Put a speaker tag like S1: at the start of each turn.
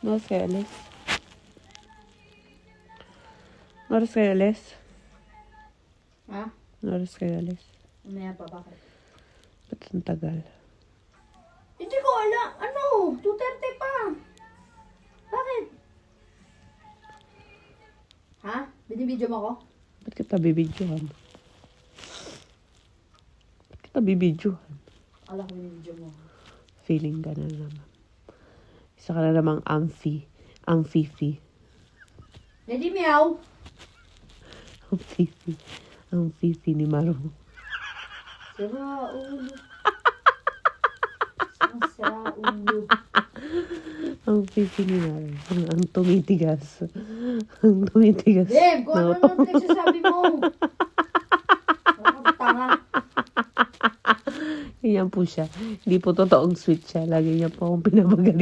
S1: Oras kayo alis? Oras kayo alis?
S2: Ha?
S1: Oras kayo alis?
S2: Umaya pa, bakit?
S1: Ba't ang tagal?
S2: Hindi ko alam. Ano? 2:30 pa. Bakit? Ha? Binibidyo mo ko?
S1: Ba't kita bibidyohan? Ba't kita bibidyohan?
S2: Alam ko binibidyo mo.
S1: Feeling ka na naman. Isa ka na namang Amfifi.
S2: Ready, meow?
S1: Amfifi ni Maru.
S2: Sira ulo. Sira ulo.
S1: Amfifi ni Maru. Ang tumitigas. Ang tumitigas.
S2: Babe, kung ano naman nagsasabi mo? Ako tanga.
S1: Ganyan po siya. Hindi po totoong sweet siya. Lagi niya po akong pinapagaling.